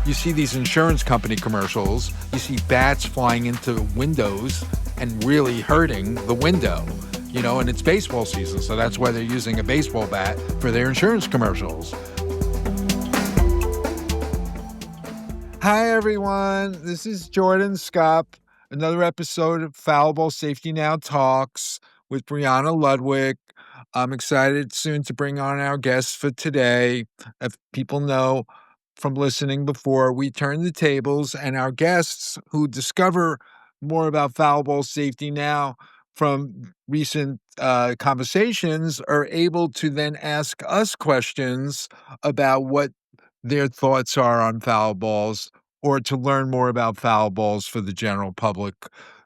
You see these insurance company commercials, you see bats flying into windows and really hurting the window, and it's baseball season. So that's why they're using a baseball bat for their insurance commercials. Hi, everyone. This is Jordan Scott. Another episode of Foul Ball Safety Now Talks with Brianna Ludwig. I'm excited soon to bring on our guests for today. If people know from listening before, we turn the tables, and our guests who discover more about foul ball safety now from recent conversations are able to then ask us questions about what their thoughts are on foul balls, or to learn more about foul balls for the general public.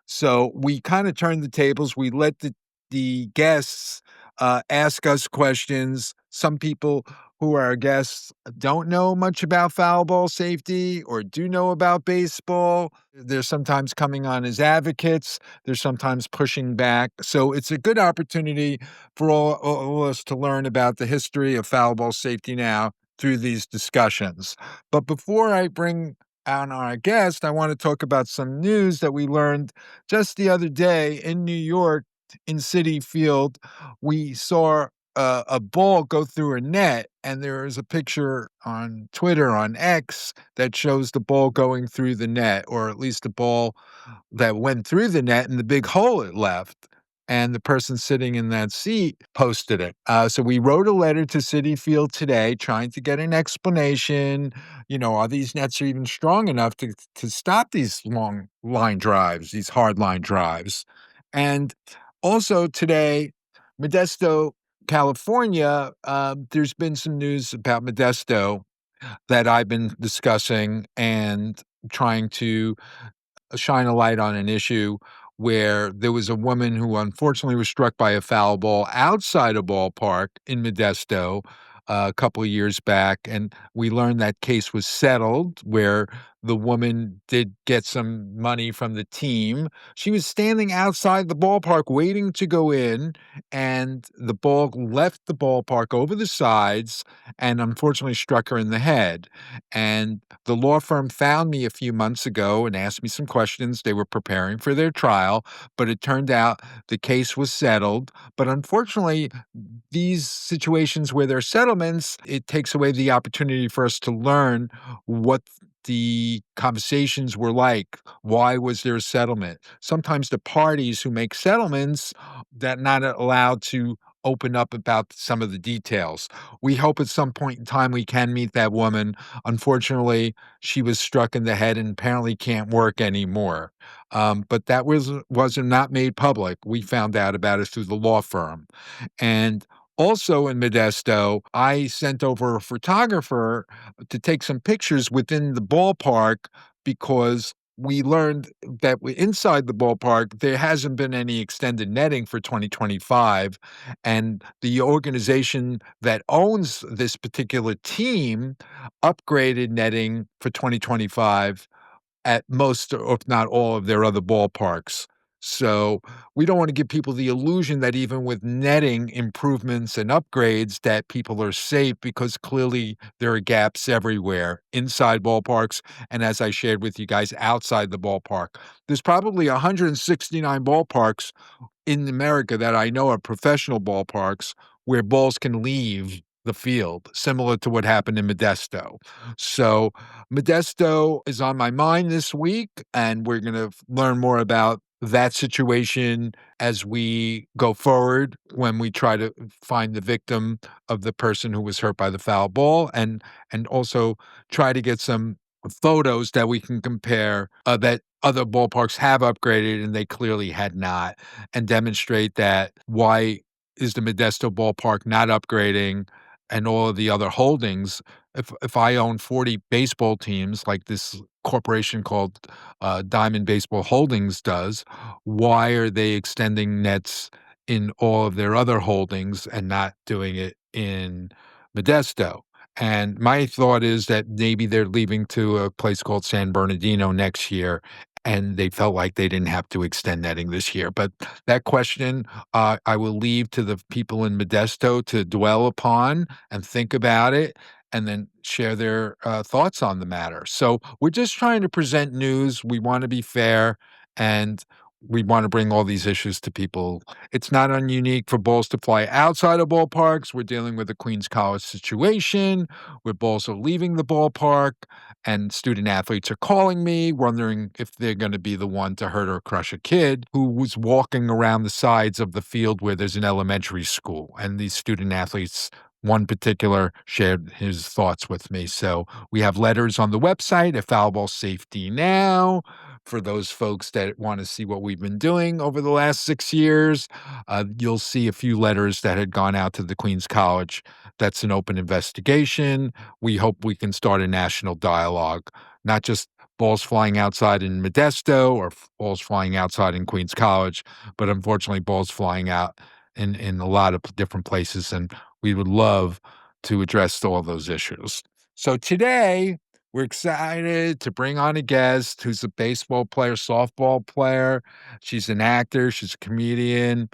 So we kind of turn the tables. We let the guests ask us questions. Some people who are our guests don't know much about foul ball safety or do know about baseball. They're sometimes coming on as advocates. They're sometimes pushing back. So it's a good opportunity for all of us to learn about the history of foul ball safety now through these discussions. But before I bring on our guest, I want to talk about some news that we learned just the other day in New York in Citi Field. We saw a ball go through a net, and there is a picture on Twitter, on X, that shows the ball going through the net, or at least the ball that went through the net and the big hole it left. And the person sitting in that seat posted it. So we wrote a letter to Citi Field today trying to get an explanation. Are these nets even strong enough to stop these long line drives, these hard line drives? And also today, Modesto, California, there's been some news about Modesto that I've been discussing and trying to shine a light on an issue where there was a woman who unfortunately was struck by a foul ball outside a ballpark in Modesto a couple of years back. And we learned that case was settled, where the woman did get some money from the team. She was standing outside the ballpark waiting to go in, and the ball left the ballpark over the sides and unfortunately struck her in the head. And the law firm found me a few months ago and asked me some questions. They were preparing for their trial, but it turned out the case was settled. But unfortunately, these situations where there are settlements, it takes away the opportunity for us to learn what the conversations were like. Why was there a settlement? Sometimes the parties who make settlements that not allowed to open up about some of the details. We hope at some point in time we can meet that woman. Unfortunately, she was struck in the head and apparently can't work anymore. But that was not made public. We found out about it through the law firm. And also in Modesto, I sent over a photographer to take some pictures within the ballpark, because we learned that inside the ballpark, there hasn't been any extended netting for 2025. And the organization that owns this particular team upgraded netting for 2025 at most, or if not all, of their other ballparks. So we don't want to give people the illusion that even with netting improvements and upgrades that people are safe, because clearly there are gaps everywhere inside ballparks. And as I shared with you guys, outside the ballpark, there's probably 169 ballparks in America that I know are professional ballparks where balls can leave the field, similar to what happened in Modesto. So Modesto is on my mind this week, and we're going to learn more about that situation as we go forward, when we try to find the victim of the person who was hurt by the foul ball, and also try to get some photos that we can compare, that other ballparks have upgraded and they clearly had not, and demonstrate that why is the Modesto ballpark not upgrading, and all of the other holdings. If I own 40 baseball teams like this corporation called Diamond Baseball Holdings does, why are they extending nets in all of their other holdings and not doing it in Modesto? And my thought is that maybe they're leaving to a place called San Bernardino next year, and they felt like they didn't have to extend netting this year. But that question, I will leave to the people in Modesto to dwell upon and think about it. and then share their thoughts on the matter. So we're just trying to present news. We want to be fair, and we want to bring all these issues to people. It's not unique for balls to fly outside of ballparks. We're dealing with the Queens College situation where balls are leaving the ballpark, and student athletes are calling me, wondering if they're going to be the one to hurt or crush a kid who was walking around the sides of the field where there's an elementary school. And these student athletes, one particular, shared his thoughts with me. So we have letters on the website at Foul Ball Safety Now for those folks that want to see what we've been doing over the last 6 years. You'll see a few letters that had gone out to the Queens College. That's an open investigation. We hope we can start a national dialogue, not just balls flying outside in Modesto or balls flying outside in Queens College, but unfortunately balls flying out in a lot of different places. And we would love to address all those issues. So today, we're excited to bring on a guest who's a baseball player, softball player. She's an actor. She's a comedian.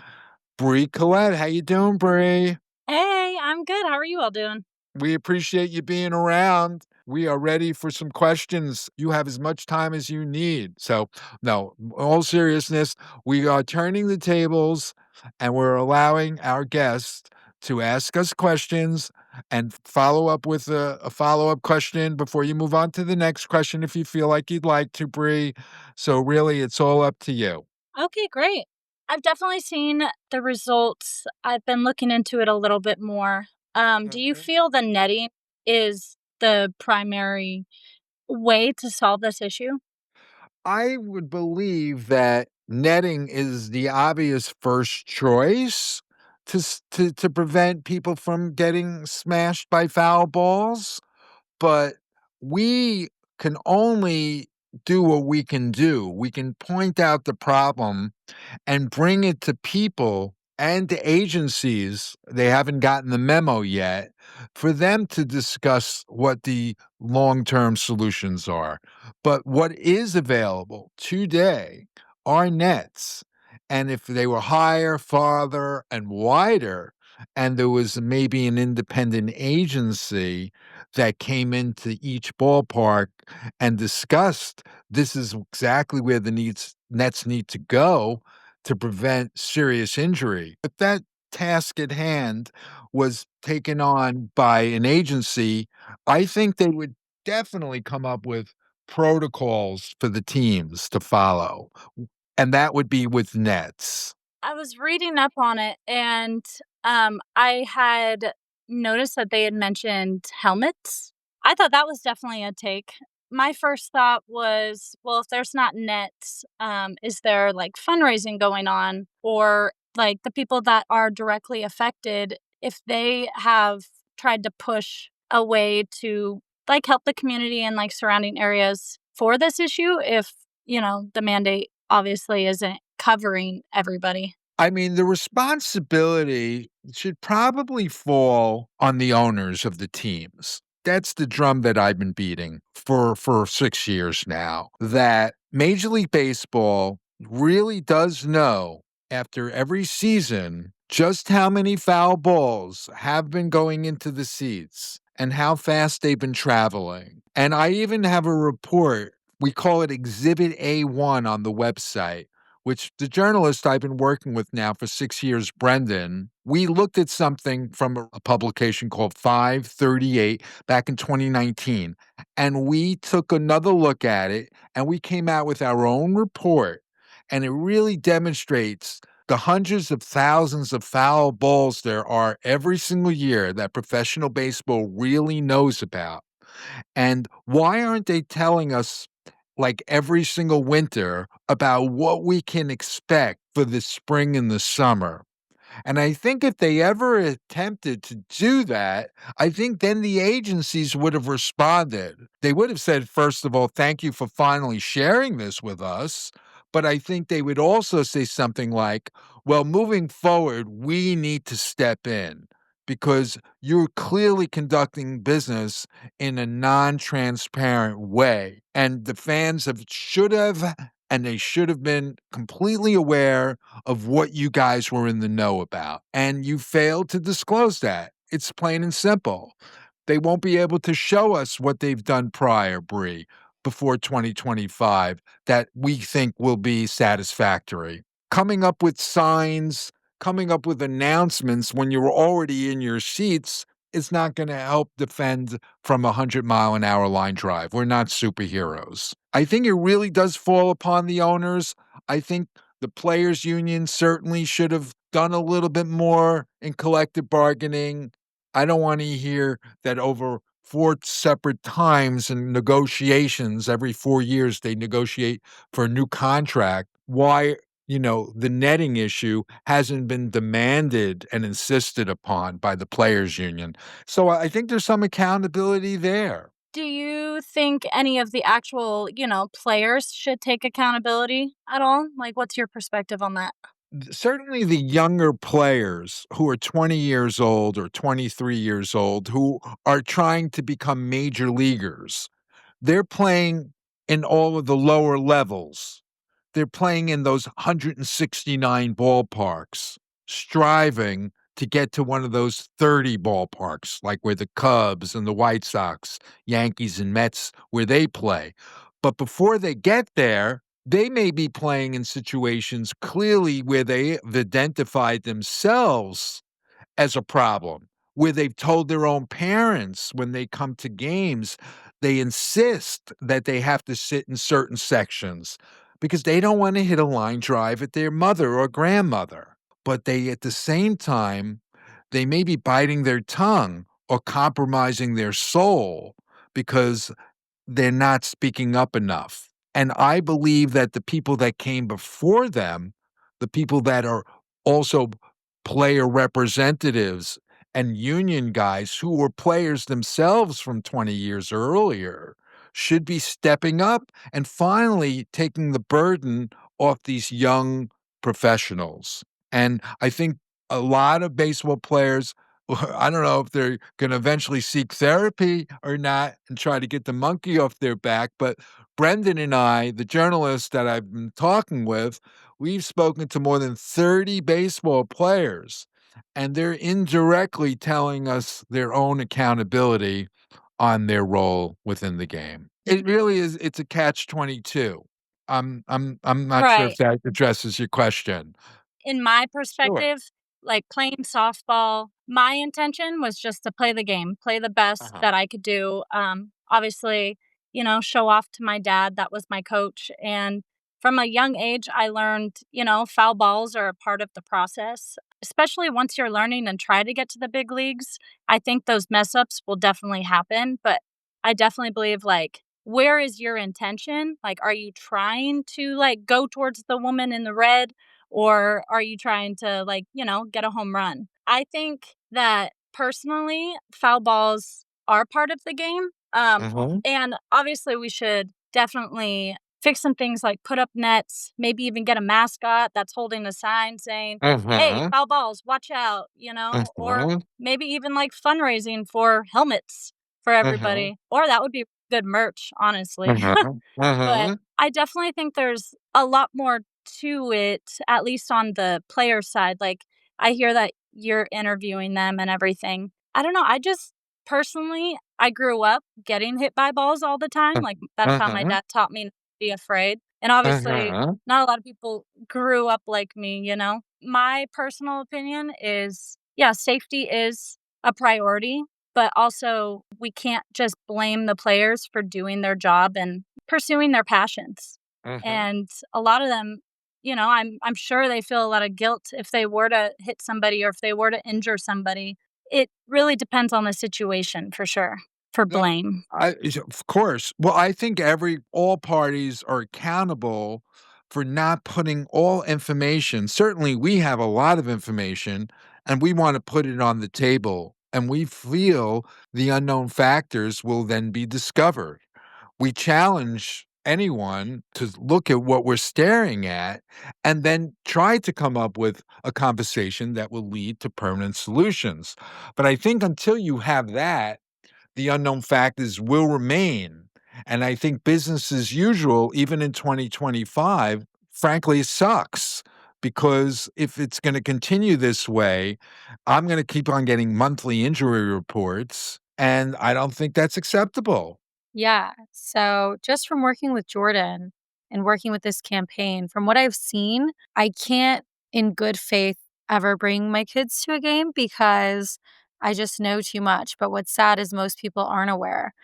Bree Collette. How you doing, Bree? Hey, I'm good. How are you all doing? We appreciate you being around. We are ready for some questions. You have as much time as you need. So, no, all seriousness, we are turning the tables and we're allowing our guests to ask us questions and follow up with a follow up question before you move on to the next question if you feel like you'd like to, Bree. So, really, it's all up to you. Okay, great. I've definitely seen the results. I've been looking into it a little bit more. Do you Mhm. feel the netting is the primary way to solve this issue? I would believe that netting is the obvious first choice to prevent people from getting smashed by foul balls, but we can only do what we can do. We can point out the problem and bring it to people and to agencies, they haven't gotten the memo yet, for them to discuss what the long-term solutions are. But what is available today are nets, and if they were higher, farther, and wider, and there was maybe an independent agency that came into each ballpark and discussed, this is exactly where the nets need to go to prevent serious injury. But that task at hand was taken on by an agency. I think they would definitely come up with protocols for the teams to follow, and that would be with nets. I was reading up on it and I had noticed that they had mentioned helmets. I thought that was definitely a take. My first thought was, well, if there's not nets, is there like fundraising going on, or like the people that are directly affected, if they have tried to push a way to like help the community and like surrounding areas for this issue, if, the mandate obviously isn't covering everybody. I mean, the responsibility should probably fall on the owners of the teams. That's the drum that I've been beating for 6 years now, that Major League Baseball really does know after every season just how many foul balls have been going into the seats and how fast they've been traveling. And I even have a report, we call it Exhibit A1 on the website, which the journalist I've been working with now for 6 years, Brendan, we looked at something from a publication called 538 back in 2019, and we took another look at it, and we came out with our own report, and it really demonstrates the hundreds of thousands of foul balls there are every single year that professional baseball really knows about. And why aren't they telling us, like, every single winter about what we can expect for the spring and the summer? And I think if they ever attempted to do that, I think then the agencies would have responded. They would have said, first of all, thank you for finally sharing this with us. But I think they would also say something like, well, moving forward, we need to step in because you're clearly conducting business in a non transparent way. And the fans should have, and they should have been completely aware of what you guys were in the know about, and you failed to disclose that. It's plain and simple. They won't be able to show us what they've done prior, Bree, before 2025 that we think will be satisfactory. Coming up with signs, coming up with announcements when you're already in your seats is not going to help defend from a 100-mile-an-hour line drive. We're not superheroes. I think it really does fall upon the owners. I think the players' union certainly should have done a little bit more in collective bargaining. I don't want to hear that over four separate times in negotiations, every 4 years, they negotiate for a new contract. Why, the netting issue hasn't been demanded and insisted upon by the players' union. So I think there's some accountability there. Do you think any of the actual, players should take accountability at all? Like, what's your perspective on that? Certainly the younger players who are 20 years old or 23 years old who are trying to become major leaguers, they're playing in all of the lower levels. They're playing in those 169 ballparks, striving to get to one of those 30 ballparks, like where the Cubs and the White Sox, Yankees and Mets, where they play. But before they get there, they may be playing in situations clearly where they have identified themselves as a problem, where they've told their own parents when they come to games, they insist that they have to sit in certain sections because they don't want to hit a line drive at their mother or grandmother. But they, at the same time, they may be biting their tongue or compromising their soul because they're not speaking up enough. And I believe that the people that came before them, the people that are also player representatives and union guys who were players themselves from 20 years earlier, should be stepping up and finally taking the burden off these young professionals. And I think a lot of baseball players, I don't know if they're going to eventually seek therapy or not and try to get the monkey off their back. But Brendan and I, the journalists that I've been talking with, we've spoken to more than 30 baseball players, and they're indirectly telling us their own accountability on their role within the game. It really is, it's a catch-22. I'm not sure if Right. that addresses your question. In my Sure. perspective, like playing softball, my intention was just to play the game, play the best Uh-huh. that I could do. Obviously, show off to my dad. That was my coach. And from a young age, I learned, foul balls are a part of the process, especially once you're learning and try to get to the big leagues. I think those mess ups will definitely happen. But I definitely believe, like, where is your intention? Like, are you trying to like go towards the woman in the red? Or are you trying to, like, get a home run? I think that personally, foul balls are part of the game. Mhm. And obviously, we should definitely fix some things like put up nets, maybe even get a mascot that's holding a sign saying, hey, Mhm. foul balls, watch out, or Mhm. maybe even like fundraising for helmets for Mhm. everybody. Or that would be good merch, honestly. Mhm. But Mhm. I definitely think there's a lot more to it, at least on the player side. Like, I hear that you're interviewing them and everything. I don't know. I just personally, I grew up getting hit by balls all the time. Like, that's how my Mhm. dad taught me not to be afraid. And obviously, Mhm. not a lot of people grew up like me. My personal opinion is yeah, safety is a priority, but also we can't just blame the players for doing their job and pursuing their passions. Mhm. And a lot of them, I'm sure they feel a lot of guilt if they were to hit somebody or if they were to injure somebody. It really depends on the situation for sure, for No, blame. of course. Well, I think all parties are accountable for not putting all information. Certainly, we have a lot of information and we want to put it on the table, and we feel the unknown factors will then be discovered. We challenge anyone to look at what we're staring at and then try to come up with a conversation that will lead to permanent solutions. But I think until you have that, the unknown factors will remain. And I think business as usual, even in 2025, frankly, sucks because if it's going to continue this way, I'm going to keep on getting monthly injury reports. and I don't think that's acceptable. Yeah. So, just from working with Jordan and working with this campaign, from what I've seen, I can't in good faith ever bring my kids to a game because I just know too much. But what's sad is most people aren't aware.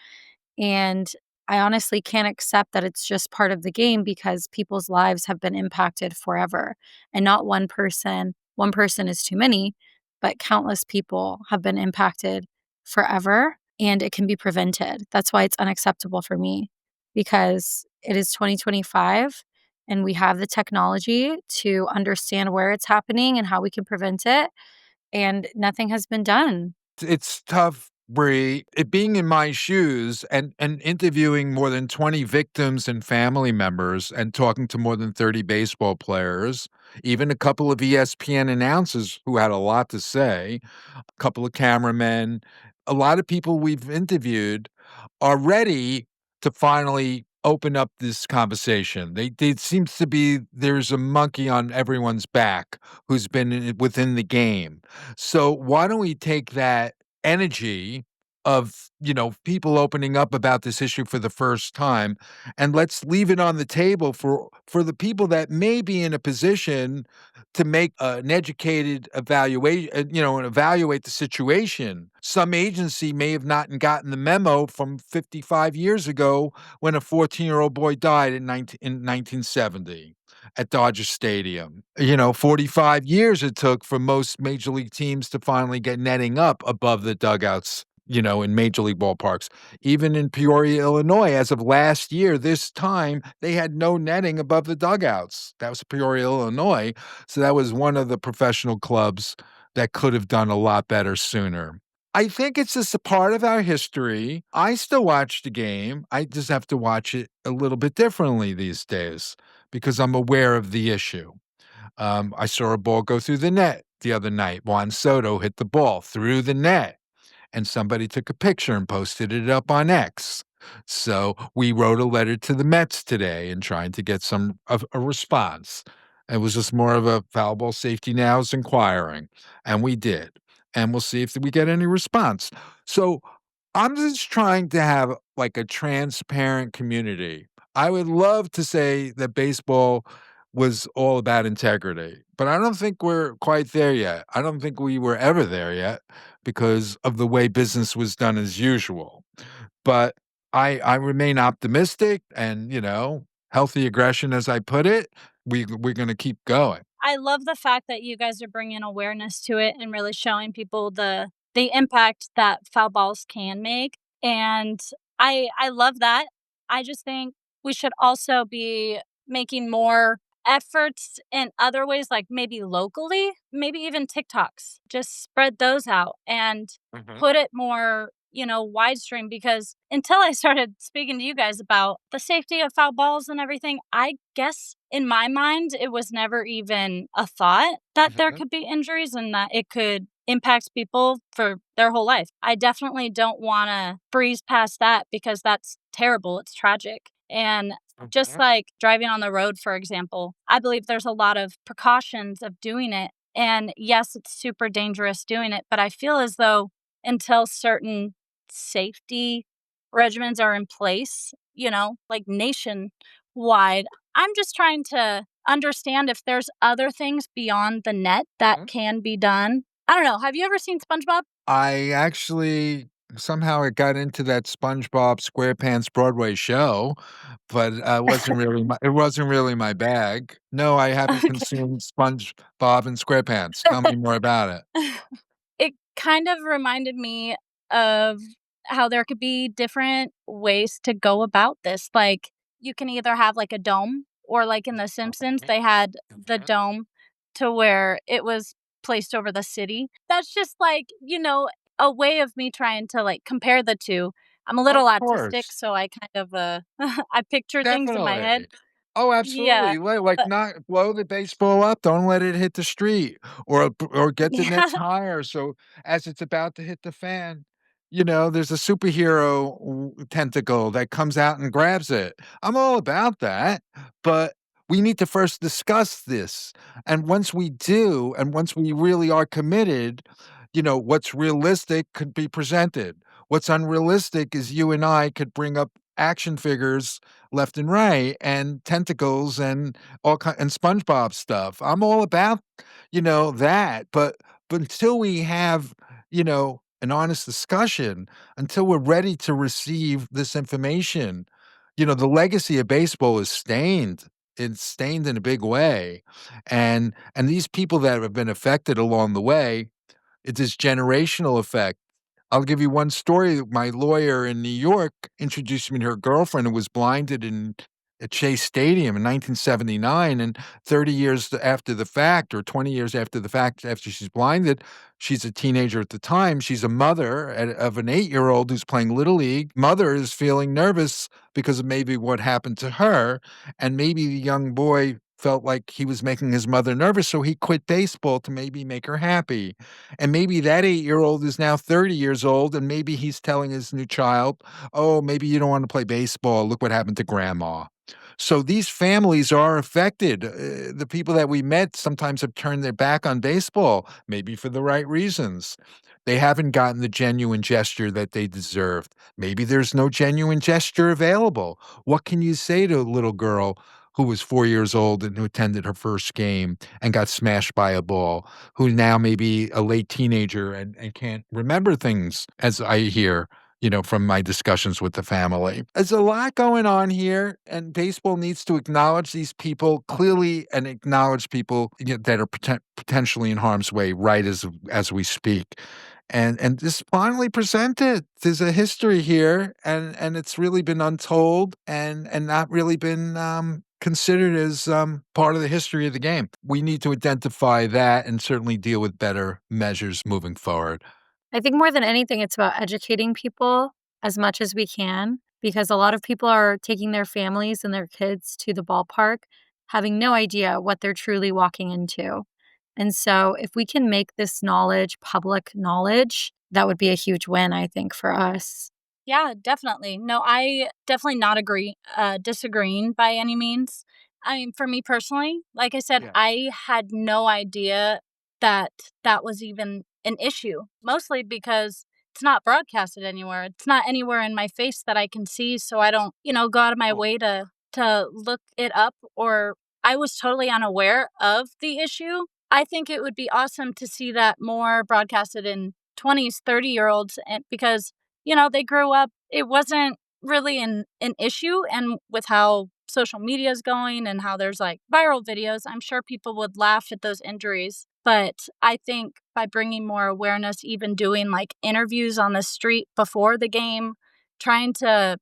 And I honestly can't accept that it's just part of the game because people's lives have been impacted forever. And not one person is too many, but countless people have been impacted forever and it can be prevented. That's why it's unacceptable for me because it is 2025 and we have the technology to understand where it's happening and how we can prevent it. And nothing has been done. It's tough, Bree. It being in my shoes and interviewing more than 20 victims and family members and talking to more than 30 baseball players, even a couple of ESPN announcers who had a lot to say, a couple of cameramen, a lot of people we've interviewed are ready to finally open up this conversation. They it seems to be there's a monkey on everyone's back who's been within the game. So why don't we take that energy of, people opening up about this issue for the first time, and let's leave it on the table for the people that may be in a position to make an educated evaluation, and evaluate the situation. Some agency may have not gotten the memo from 55 years ago when a 14-year-old boy died in 1970 at Dodger Stadium. 45 years it took for most major league teams to finally get netting up above the dugouts, in major league ballparks. Even in Peoria, Illinois, as of last year, this time, they had no netting above the dugouts. That was Peoria, Illinois. So that was one of the professional clubs that could have done a lot better sooner. I think it's just a part of our history. I still watch the game. I just have to watch it a little bit differently these days because I'm aware of the issue. I saw a ball go through the net the other night. Juan Soto hit the ball through the net, and somebody took a picture and posted it up on X. So we wrote a letter to the Mets today and trying to get some of a response. It was just more of a foul ball safety now is inquiring, and we did. And we'll see if we get any response. So I'm just trying to have like a transparent community. I would love to say that baseball was all about integrity, but I don't think we're quite there yet. I don't think we were ever there yet because of the way business was done as usual. But I remain optimistic and, healthy aggression, as I put it, we're going to keep going. I love the fact that you guys are bringing awareness to it and really showing people the impact that foul balls can make, and I love that. I just think we should also be making more efforts in other ways, like maybe locally, maybe even TikToks. Just spread those out and Mhm. put it more, widestream because until I started speaking to you guys about the safety of foul balls and everything, I guess in my mind, it was never even a thought that there Mhm. could be injuries and that it could impact people for their whole life. I definitely don't want to breeze past that because that's terrible. It's tragic. And just Mhm. like driving on the road, for example, I believe there's a lot of precautions of doing it. And yes, it's super dangerous doing it, but I feel as though until certain safety regimens are in place, like nationwide, I'm just trying to understand if there's other things beyond the net that can be done. I don't know. Have you ever seen SpongeBob? I actually somehow I got into that SpongeBob SquarePants Broadway show, but, it wasn't really my bag. No, I haven't Okay. consumed SpongeBob and SquarePants. Tell me more about it. It kind of reminded me of how there could be different ways to go about this. Like, you can either have like a dome, or like in The Simpsons, Okay. they had the Mhm. dome to where it was placed over the city. That's just like, a way of me trying to like compare the two. I'm a little Of autistic, course. so I kind of I picture things in my head. Definitely. Oh, Yeah. absolutely. Like, But not blow the baseball up, don't let it hit the street or get the nets yeah. higher so as it's about to hit the fan, there's a superhero tentacle that comes out and grabs it. I'm all about that, but we need to first discuss this, and once we do, and once we really are committed, what's realistic could be presented. What's unrealistic is you and I could bring up action figures left and right and tentacles and and SpongeBob stuff. I'm all about, that, but until we have, an honest discussion, until we're ready to receive this information, the legacy of baseball is stained. It's stained in a big way. And these people that have been affected along the way, it's this generational effect. I'll give you one story. My lawyer in New York introduced me to her girlfriend who was blinded at Shea Stadium in 1979, and 30 years after the fact, or 20 years after the fact, after she's blinded, she's a teenager at the time. She's a mother of an 8-year-old who's playing Little League. Mother is feeling nervous because of maybe what happened to her, and maybe the young boy felt like he was making his mother nervous, so he quit baseball to maybe make her happy. And maybe that 8-year-old is now 30 years old, and maybe he's telling his new child, "Oh, maybe you don't wanna play baseball. Look what happened to grandma." So these families are affected. The people that we met sometimes have turned their back on baseball, maybe for the right reasons. They haven't gotten the genuine gesture that they deserved. Maybe there's no genuine gesture available. What can you say to a little girl who was 4 years old and who attended her first game and got smashed by a ball, who now may be a late teenager and can't remember things, as I hear, from my discussions with the family? There's a lot going on here, and baseball needs to acknowledge these people clearly and acknowledge people, that are potentially in harm's way right as we speak. And just finally present it. There's a history here, and it's really been untold and not really been considered as part of the history of the game. We need to identify that and certainly deal with better measures moving forward. I think more than anything, it's about educating people as much as we can because a lot of people are taking their families and their kids to the ballpark having no idea what they're truly walking into. And so, if we can make this knowledge public knowledge, that would be a huge win, I think, for us. Yeah, definitely. No, I definitely not disagreeing by any means. I mean, for me personally, like I said, Yeah. I had no idea that that was even an issue, mostly because it's not broadcasted anywhere. It's not anywhere in my face that I can see, so I don't, go out of my Well, way to look it up, or I was totally unaware of the issue. I think it would be awesome to see that more broadcasted in 20s, 30-year-olds, and because they grew up, it wasn't really an issue. And with how social media is going and how there's like viral videos, I'm sure people would laugh at those injuries. But I think by bringing more awareness, even doing like interviews on the street before the game, trying to,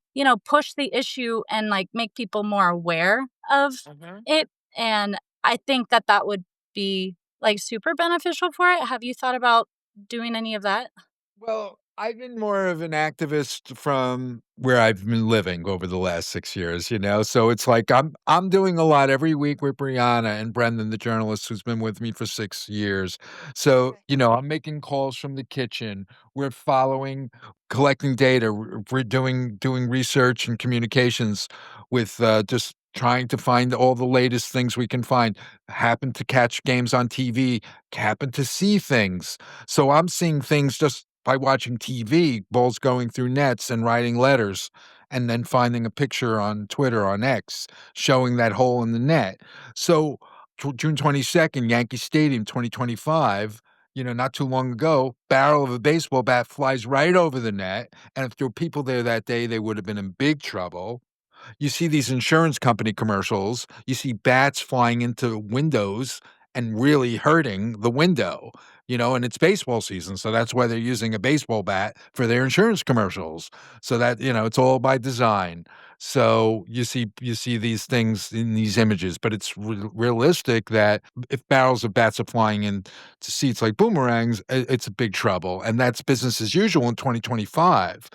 push the issue and like make people more aware of mhm. it. And I think that that would be like super beneficial for it. Have you thought about doing any of that? Well, I've been more of an activist from where I've been living over the last 6 years, so it's like I'm doing a lot every week with Brianna and Brendan, the journalist who's been with me for 6 years. So, Okay. I'm making calls from the kitchen. We're following, collecting data. We're doing research and communications with, just trying to find all the latest things we can find. Happen to catch games on TV, happen to see things. So I'm seeing things just by watching TV, balls going through nets and writing letters, and then finding a picture on Twitter, on X, showing that hole in the net. So June 22nd, Yankee Stadium, 2025, not too long ago, barrel of a baseball bat flies right over the net. And if there were people there that day, they would have been in big trouble. You see these insurance company commercials, you see bats flying into windows and really hurting the window, and it's baseball season, so that's why they're using a baseball bat for their insurance commercials. So that, it's all by design. So you see these things in these images, but it's realistic that if barrels of bats are flying into seats like boomerangs, it's a big trouble, and that's business as usual in 2025.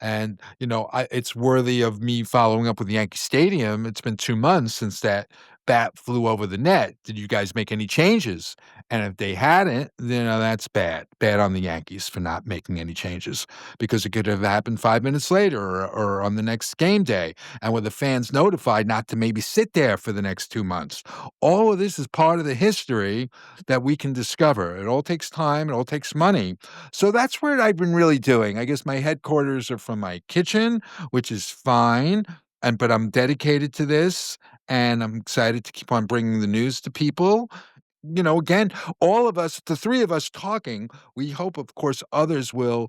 And, it's worthy of me following up with Yankee Stadium. It's been 2 months since that bat flew over the net. Did you guys make any changes? And if they hadn't, then that's bad. Bad on the Yankees for not making any changes because it could have happened 5 minutes later or on the next game day. And with the fans notified not to maybe sit there for the next 2 months. All of this is part of the history that we can discover. It all takes time, it all takes money. So that's what I've been really doing. I guess my headquarters are from my kitchen, which is fine. But I'm dedicated to this and I'm excited to keep on bringing the news to people. Again, all of us, the three of us talking, we hope, of course, others will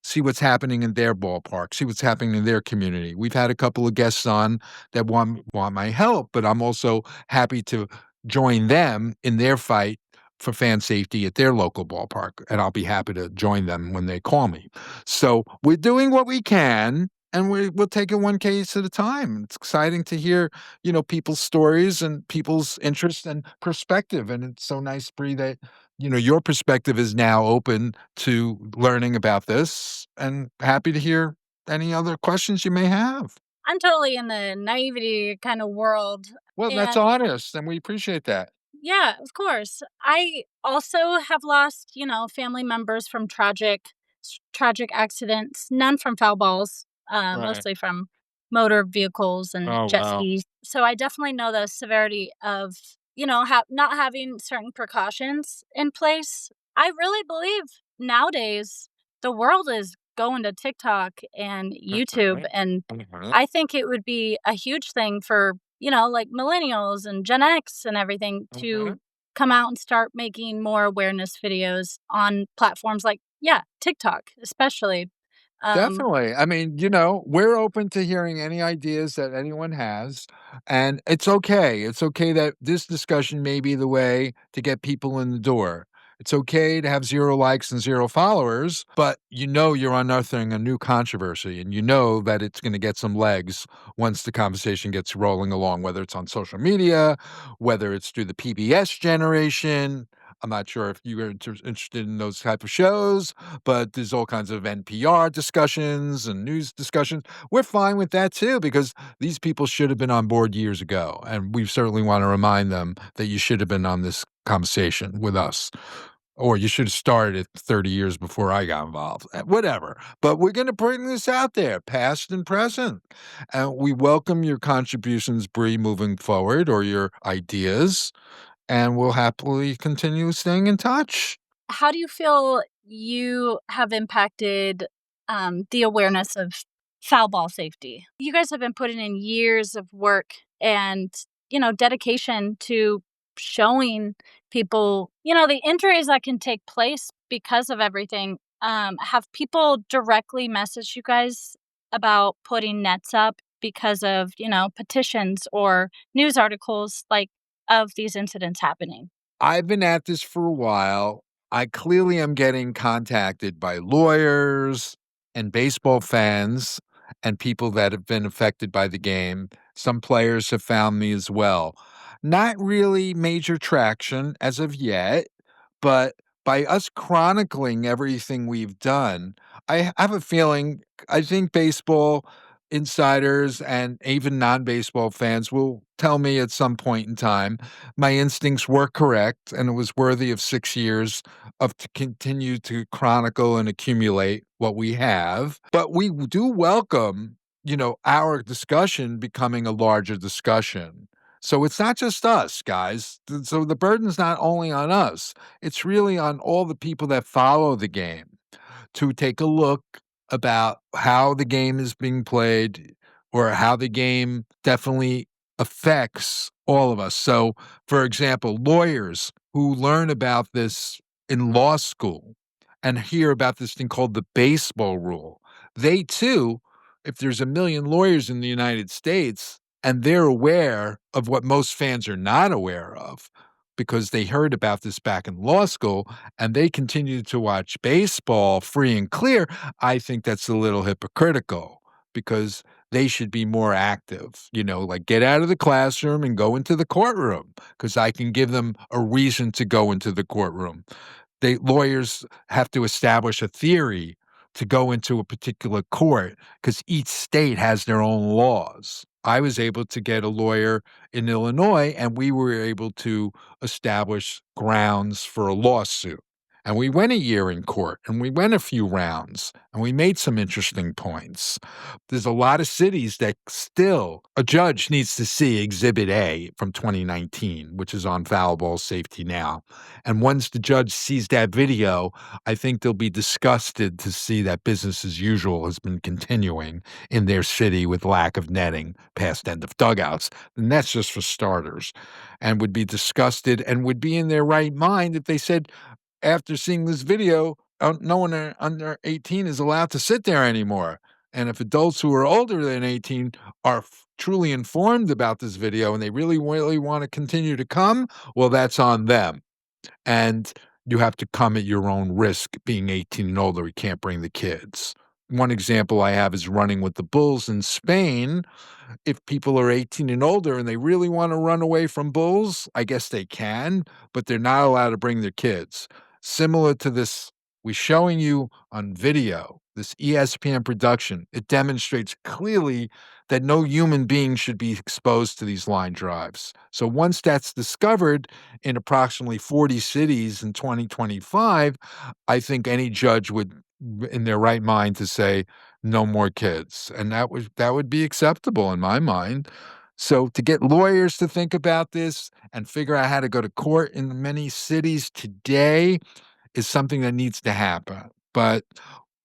see what's happening in their ballpark, see what's happening in their community. We've had a couple of guests on that want my help, but I'm also happy to join them in their fight for fan safety at their local ballpark, and I'll be happy to join them when they call me. So we're doing what we can, and we'll take it one case at a time. It's exciting to hear, people's stories and people's interest and perspective. And it's so nice, Bree, that, your perspective is now open to learning about this and happy to hear any other questions you may have. I'm totally in the naivety kind of world. Well, that's And honest, and we appreciate that. yeah, of course. I also have lost, family members from tragic accidents, none from foul balls, Right. mostly from motor vehicles and Oh, jet wow. skis. So I definitely know the severity of, not having certain precautions in place. I really believe nowadays the world is going to TikTok and YouTube, Mhm, and mhm, I think it would be a huge thing for, like millennials and Gen X and everything mhm. to come out and start making more awareness videos on platforms like, yeah, TikTok, especially. Um, Definitely. I mean, we're open to hearing any ideas that anyone has, and it's okay. It's okay that this discussion may be the way to get people in the door. It's okay to have 0 likes and 0 followers, but you're unearthing a new controversy, and you know that it's gonna get some legs once the conversation gets rolling along, whether it's on social media, whether it's through the PBS generation. I'm not sure if you are interested in those type of shows, but there's all kinds of NPR discussions and news discussions. We're fine with that too, because these people should have been on board years ago. And we certainly want to remind them that you should have been on this conversation with us. Or you should have started it 30 years before I got involved. Whatever. But we're going to bring this out there, past and present. And we welcome your contributions, Bree, moving forward, or your ideas. And we'll happily continue staying in touch. how do you feel you have impacted the awareness of foul ball safety? You guys have been putting in years of work and, dedication to showing people, the injuries that can take place because of everything. Have people directly messaged you guys about putting nets up because of, petitions or news articles like of these incidents happening? I've been at this for a while. I clearly am getting contacted by lawyers and baseball fans and people that have been affected by the game. Some players have found me as well. Not really major traction as of yet, but by us chronicling everything we've done, I have a feeling I think baseball insiders and even non-baseball fans will tell me at some point in time my instincts were correct and it was worthy of 6 years of to continue to chronicle and accumulate what we have. But we do welcome, our discussion becoming a larger discussion. So it's not just us, guys. So the burden's not only on us, it's really on all the people that follow the game to take a look about how the game is being played or how the game definitely affects all of us. So, for example, lawyers who learn about this in law school and hear about this thing called the baseball rule, they too, if there's a million lawyers in the United States and they're aware of what most fans are not aware of because they heard about this back in law school and they continue to watch baseball free and clear, I think that's a little hypocritical because they should be more active, like get out of the classroom and go into the courtroom because I can give them a reason to go into the courtroom. They lawyers have to establish a theory to go into a particular court because each state has their own laws. I was able to get a lawyer in Illinois, and we were able to establish grounds for a lawsuit. And we went a year in court, and we went a few rounds, and we made some interesting points. There's a lot of cities that still a judge needs to see Exhibit A from 2019, which is on Foul Ball Safety Now. And once the judge sees that video, I think they'll be disgusted to see that business as usual has been continuing in their city with lack of netting past end of dugouts. And that's just for starters. And would be disgusted and would be in their right mind if they said, after seeing this video, no one under 18 is allowed to sit there anymore. And if adults who are older than 18 are truly informed about this video and they really, really want to continue to come, well, that's on them. And you have to come at your own risk being 18 and older. You can't bring the kids. One example I have is running with the bulls in Spain. If people are 18 and older and they really want to run away from bulls, I guess they can, but they're not allowed to bring their kids. Similar to this, we're showing you on video, this ESPN production. It demonstrates clearly that no human being should be exposed to these line drives. So once that's discovered in approximately 40 cities in 2025, I think any judge would, in their right mind, to say no more kids, and that would be acceptable in my mind. So to get lawyers to think about this and figure out how to go to court in many cities today is something that needs to happen. But,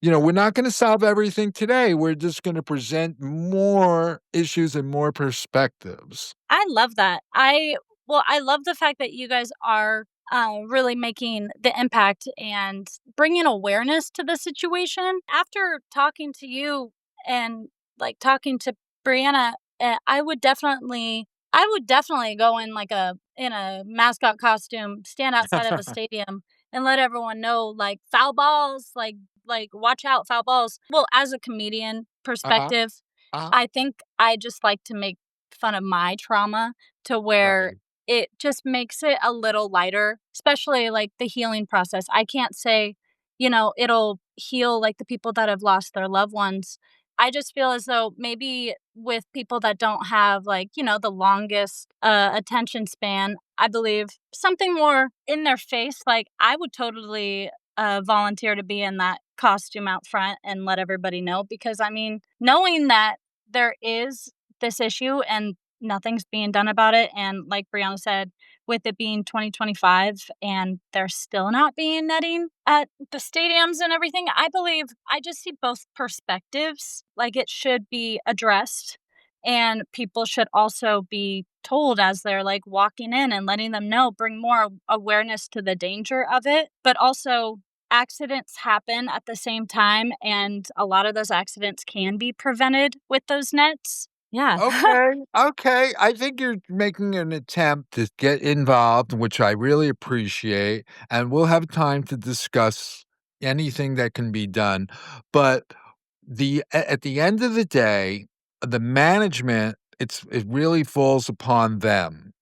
we're not going to solve everything today. We're just going to present more issues and more perspectives. I love that. I love the fact that you guys are really making the impact and bringing awareness to the situation. After talking to you and like talking to Brianna, I would definitely go in in a mascot costume, stand outside of a stadium, and let everyone know like foul balls, like watch out, foul balls. Well, as a comedian Uh-huh. perspective, Uh-huh. I think I just like to make fun of my trauma to where Right. it just makes it a little lighter, especially like the healing process. I can't say, it'll heal like the people that have lost their loved ones. I just feel as though maybe with people that don't have the longest attention span, I believe something more in their face, like I would totally volunteer to be in that costume out front and let everybody know because I mean, knowing that there is this issue and nothing's being done about it. And like Brianna said, with it being 2025 and they're still not being netting at the stadiums and everything, I just see both perspectives. Like it should be addressed. And people should also be told as they're like walking in and letting them know, bring more awareness to the danger of it. But also, accidents happen at the same time. And a lot of those accidents can be prevented with those nets. Yeah. Okay, okay. I think you're making an attempt to get involved, which I really appreciate, and we'll have time to discuss anything that can be done. But at the end of the day, the management, it really falls upon them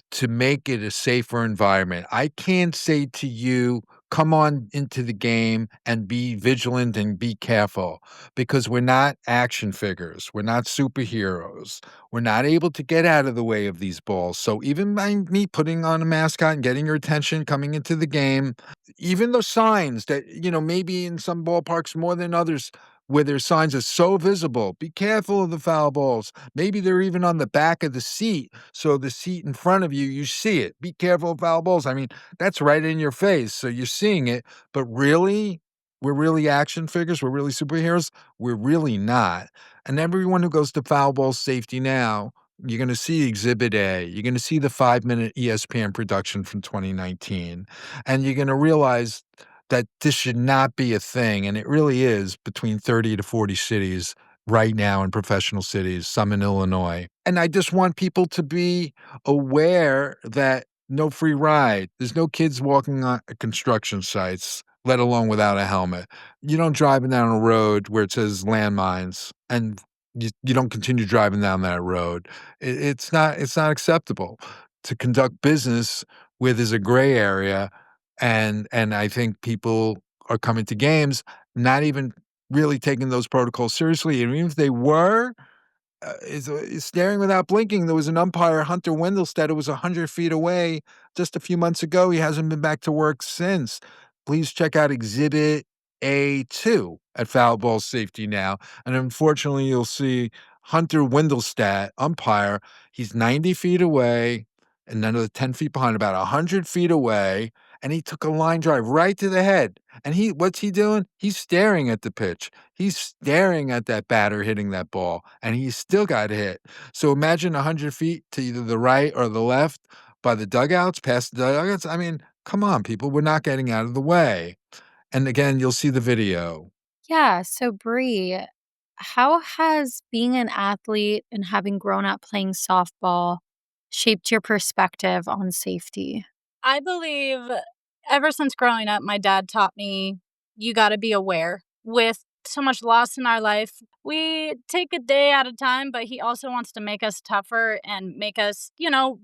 to make it a safer environment. I can't say to you, come on into the game and be vigilant and be careful because we're not action figures. We're not superheroes. We're not able to get out of the way of these balls. So even by me putting on a mascot and getting your attention coming into the game, even the signs that, maybe in some ballparks more than others, where their signs are so visible. Be careful of the foul balls. Maybe they're even on the back of the seat. So the seat in front of you, you see it. Be careful of foul balls. I mean, that's right in your face. So you're seeing it. But really, we're really action figures. We're really superheroes. We're really not. And everyone who goes to Foul Ball Safety Now, you're going to see Exhibit A. You're going to see the 5-minute ESPN production from 2019. And you're going to realize that this should not be a thing, and it really is between 30 to 40 cities right now in professional cities, some in Illinois. And I just want people to be aware that no free ride. There's no kids walking on construction sites, let alone without a helmet. You don't drive down a road where it says landmines, and you don't continue driving down that road. It's not acceptable to conduct business where there's a gray area and I think people are coming to games not even really taking those protocols seriously. And even if they were, is staring without blinking. There was an umpire, Hunter Wendelstedt, who was 100 feet away just a few months ago. He hasn't been back to work since. Please check out Exhibit A2 at Foul Ball Safety Now. And unfortunately, you'll see Hunter Wendelstedt, umpire. He's 90 feet away and another 10 feet behind, about 100 feet away. And he took a line drive right to the head. And what's he doing? He's staring at the pitch. He's staring at that batter hitting that ball, and he still got hit. So imagine 100 feet to either the right or the left by the dugouts, past the dugouts. I mean, come on, people. We're not getting out of the way. And again, you'll see the video. Yeah. So, Bree, how has being an athlete and having grown up playing softball shaped your perspective on safety? I believe ever since growing up, my dad taught me you got to be aware. With so much loss in our life, we take a day at a time, but he also wants to make us tougher and make us,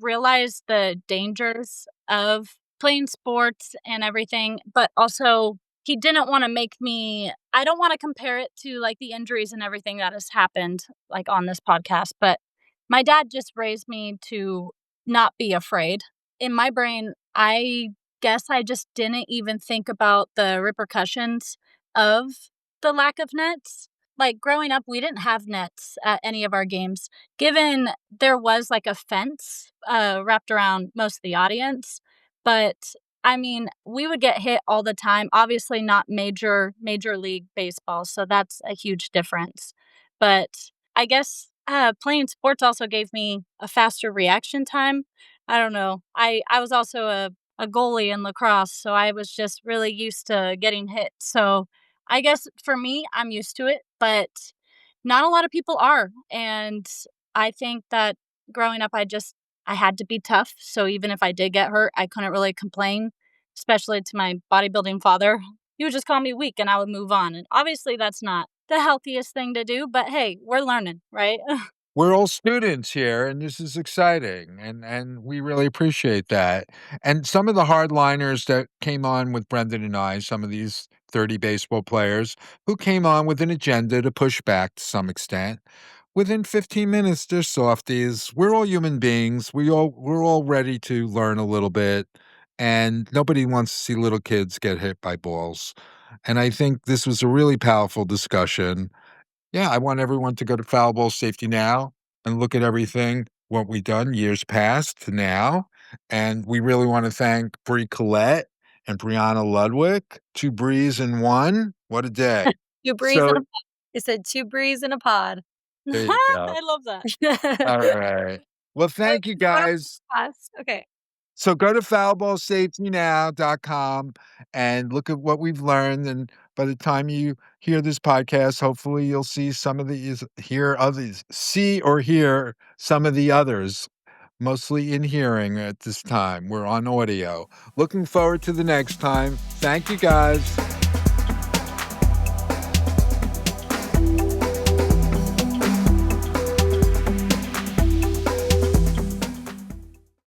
realize the dangers of playing sports and everything. But also, he didn't want to make me, I don't want to compare it to like the injuries and everything that has happened like on this podcast, but my dad just raised me to not be afraid. In my brain, I guess I just didn't even think about the repercussions of the lack of nets. Like growing up, we didn't have nets at any of our games. Given there was like a fence wrapped around most of the audience, but I mean, we would get hit all the time. Obviously, not major league baseball, so that's a huge difference. But I guess playing sports also gave me a faster reaction time. I don't know. I was also a goalie in lacrosse, so I was just really used to getting hit. So I guess for me, I'm used to it, but not a lot of people are. And I think that growing up, I had to be tough. So even if I did get hurt, I couldn't really complain, especially to my bodybuilding father. He would just call me weak and I would move on. And obviously that's not the healthiest thing to do, but hey, we're learning, right? We're all students here, and this is exciting, and we really appreciate that. And some of the hardliners that came on with Brendan and I, some of these 30 baseball players who came on with an agenda to push back to some extent. Within 15 minutes, they're softies. We're all human beings. We're all ready to learn a little bit, and nobody wants to see little kids get hit by balls. And I think this was a really powerful discussion. Yeah, I want everyone to go to Foul Ball Safety Now and look at everything, what we've done years past to now. And we really want to thank Bree Collette and Brianna Ludwig, two Brees in one. What a day. Two breeze So in a pod. It said two breeze in a pod. there you go. I love that. All right. Well, thank you guys. Okay. So go to foulballsafetynow.com and look at what we've learned. And by the time you hear this podcast, hopefully you'll see some of these, see or hear some of the others, mostly in hearing at this time. We're on audio. Looking forward to the next time. Thank you guys.